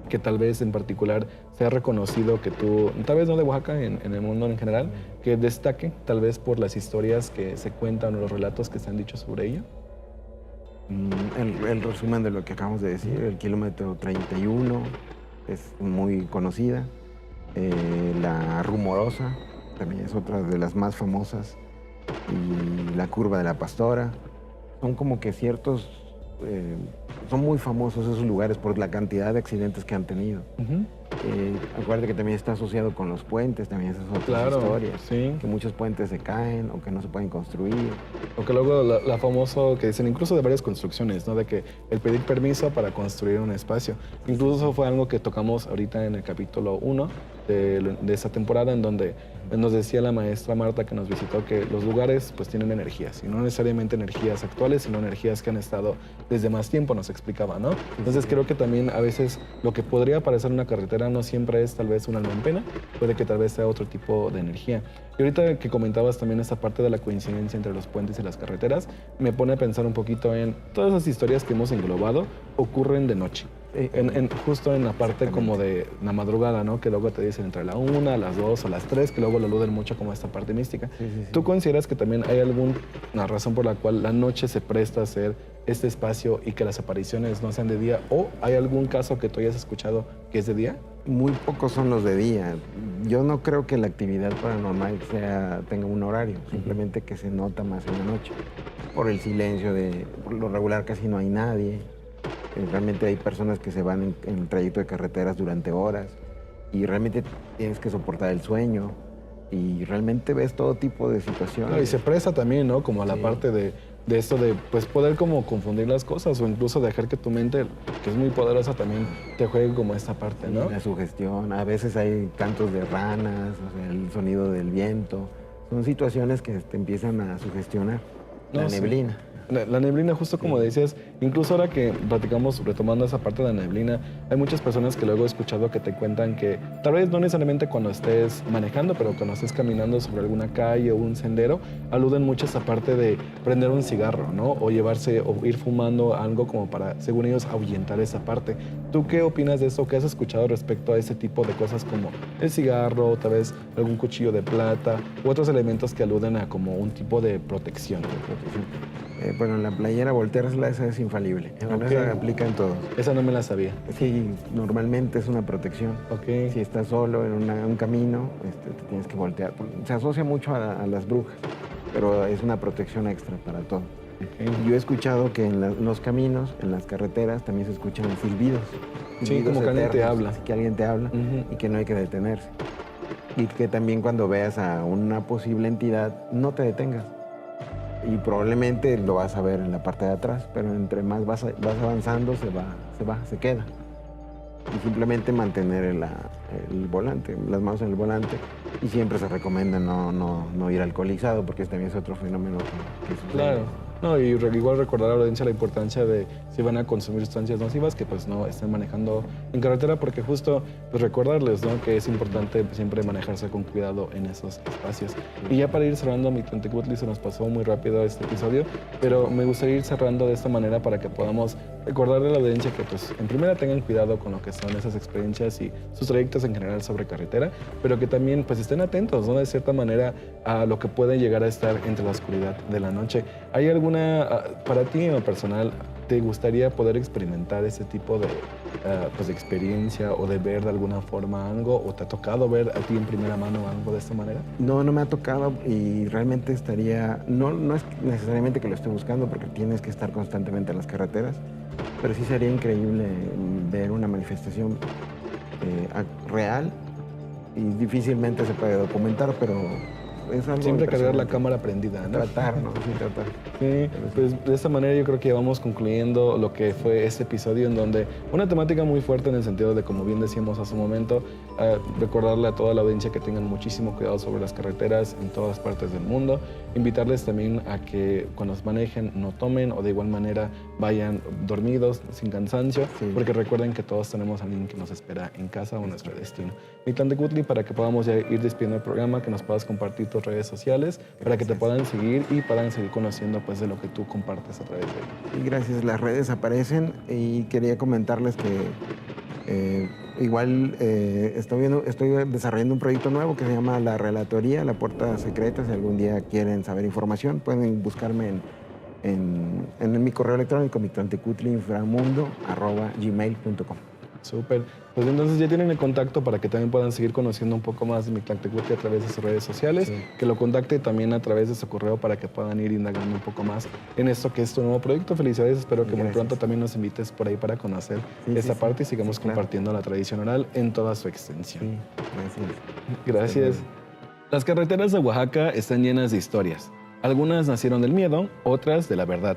que tal vez en particular sea reconocido que tú, tal vez no de Oaxaca, en el mundo en general, que destaque tal vez por las historias que se cuentan o los relatos que se han dicho sobre ella? El resumen de lo que acabamos de decir, el kilómetro 31 es muy conocida. La Rumorosa también es otra de las más famosas. Y la Curva de la Pastora. Son como que son muy famosos esos lugares por la cantidad de accidentes que han tenido. Acuérdate que también está asociado con los puentes, también esas otras historias. Sí. Que muchos puentes se caen o que no se pueden construir. O que luego la famoso que dicen incluso de varias construcciones, ¿no? De que el pedir permiso para construir un espacio. Incluso fue algo que tocamos ahorita en el capítulo 1 de esa temporada, en donde nos decía la maestra Marta que nos visitó que los lugares pues tienen energías, y no necesariamente energías actuales, sino energías que han estado desde más tiempo, nos explicaba, ¿no? Entonces creo que también a veces lo que podría parecer una carretera no siempre es tal vez un alma en pena, puede que tal vez sea otro tipo de energía. Y ahorita que comentabas también esa parte de la coincidencia entre los puentes y las carreteras, me pone a pensar un poquito en todas esas historias que hemos englobado ocurren de noche. Justo en la parte como de la madrugada, ¿no? Que luego te dicen entre la 1, las 2 o las 3, que luego lo aluden mucho como esta parte mística. Sí. ¿Tú consideras que también hay alguna razón por la cual la noche se presta a hacer este espacio y que las apariciones no sean de día? ¿O hay algún caso que tú hayas escuchado que es de día? Muy pocos son los de día. Yo no creo que la actividad paranormal tenga un horario, simplemente que se nota más en la noche. Por el silencio, por lo regular casi no hay nadie. Realmente hay personas que se van en el trayecto de carreteras durante horas y realmente tienes que soportar el sueño y realmente ves todo tipo de situaciones. No, y se presta también, ¿no? Como a la parte de esto de pues poder como confundir las cosas o incluso dejar que tu mente, que es muy poderosa, también te juegue como esta parte, ¿no? La sugestión, a veces hay cantos de ranas, o sea, el sonido del viento. Son situaciones que te empiezan a sugestionar. La neblina. La neblina, justo como decías, incluso ahora que platicamos, retomando esa parte de la neblina, hay muchas personas que luego he escuchado que te cuentan que tal vez no necesariamente cuando estés manejando, pero cuando estés caminando sobre alguna calle o un sendero, aluden mucho a esa parte de prender un cigarro, ¿no? O llevarse o ir fumando algo como para, según ellos, ahuyentar esa parte. ¿Tú qué opinas de eso? ¿Qué has escuchado respecto a ese tipo de cosas como el cigarro, o tal vez algún cuchillo de plata u otros elementos que aluden a como un tipo de protección? Bueno, la playera volteársela, esa es infalible. Esa aplica en todos. Esa no me la sabía. Sí, normalmente es una protección. Si estás solo en un camino, te tienes que voltear. Se asocia mucho a las brujas, pero es una protección extra para todo. Yo he escuchado que en los caminos, en las carreteras, también se escuchan silbidos. Sí, como que alguien te habla. Así que alguien te habla y que no hay que detenerse. Y que también cuando veas a una posible entidad, no te detengas. Y probablemente lo vas a ver en la parte de atrás, pero entre más vas avanzando, se queda. Y simplemente mantener el volante, las manos en el volante. Y siempre se recomienda no ir alcoholizado, porque también es otro fenómeno que sucede. Claro. No, y igual recordar a la audiencia la importancia de si van a consumir sustancias nocivas, que pues no estén manejando en carretera, porque justo pues recordarles, ¿no?, que es importante siempre manejarse con cuidado en esos espacios. Y ya para ir cerrando, Mictlantecutli, se nos pasó muy rápido este episodio, pero me gustaría ir cerrando de esta manera para que podamos recordarle a la audiencia que pues en primera tengan cuidado con lo que son esas experiencias y sus trayectos en general sobre carretera, pero que también pues estén atentos, ¿no?, de cierta manera a lo que puede llegar a estar entre la oscuridad de la noche. ¿Hay alguna, para ti en lo personal, te gustaría poder experimentar ese tipo de, pues, de experiencia o de ver de alguna forma algo, o te ha tocado ver a ti en primera mano algo de esta manera? No, no me ha tocado y realmente estaría, no es necesariamente que lo esté buscando porque tienes que estar constantemente en las carreteras, pero sí sería increíble ver una manifestación real y difícilmente se puede documentar, pero es algo Siempre cargar la impresionante. cámara prendida, ¿no? Tratar, ¿no? Sí, tratar. Sí, pues de esta manera yo creo que vamos concluyendo lo que fue este episodio, en donde una temática muy fuerte en el sentido de, como bien decíamos hace un momento, recordarle a toda la audiencia que tengan muchísimo cuidado sobre las carreteras en todas partes del mundo, invitarles también a que cuando manejen no tomen, o de igual manera vayan dormidos, sin cansancio, Sí. porque recuerden que todos tenemos a alguien que nos espera en casa o en nuestro destino. Mictlantecutli, para que podamos ya ir despidiendo el programa, que nos puedas compartir tus redes sociales, para que te puedan seguir y puedan seguir conociendo pues de lo que tú compartes a través de ello. Y gracias, las redes aparecen y quería comentarles que igual estoy desarrollando un proyecto nuevo que se llama La Relatoría, La Puerta Secreta. Si algún día quieren saber información, pueden buscarme en mi correo electrónico, mictlantecutliinframundo@gmail.com. Súper. Pues entonces ya tienen el contacto para que también puedan seguir conociendo un poco más de Mictlantecutli a través de sus redes sociales, Sí. que lo contacte también a través de su correo para que puedan ir indagando un poco más en esto que es tu nuevo proyecto. Felicidades, espero que muy Gracias. pronto también nos invites por ahí para conocer Sí, esta sí, parte y sí. sigamos Sí, claro. compartiendo la tradición oral en toda su extensión. Sí, gracias. Gracias. Las carreteras de Oaxaca están llenas de historias. Algunas nacieron del miedo, otras de la verdad.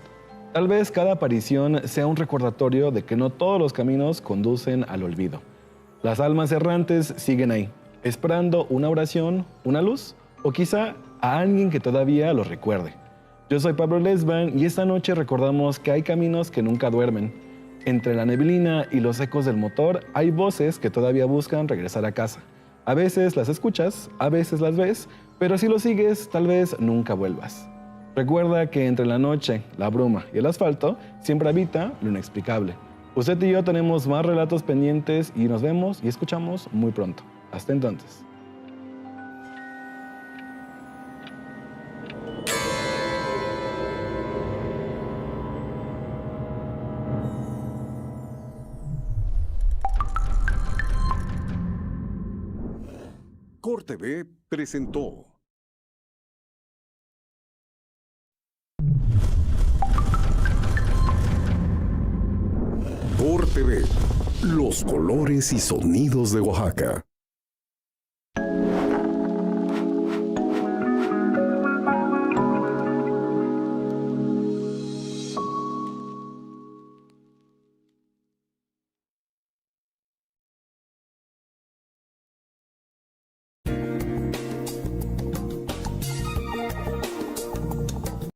Tal vez cada aparición sea un recordatorio de que no todos los caminos conducen al olvido. Las almas errantes siguen ahí, esperando una oración, una luz o quizá a alguien que todavía los recuerde. Yo soy Pablo Lesban y esta noche recordamos que hay caminos que nunca duermen. Entre la neblina y los ecos del motor hay voces que todavía buscan regresar a casa. A veces las escuchas, a veces las ves, pero si lo sigues, tal vez nunca vuelvas. Recuerda que entre la noche, la bruma y el asfalto siempre habita lo inexplicable. Usted y yo tenemos más relatos pendientes y nos vemos y escuchamos muy pronto. Hasta entonces. Corte B presentó Corte B, los colores y sonidos de Oaxaca.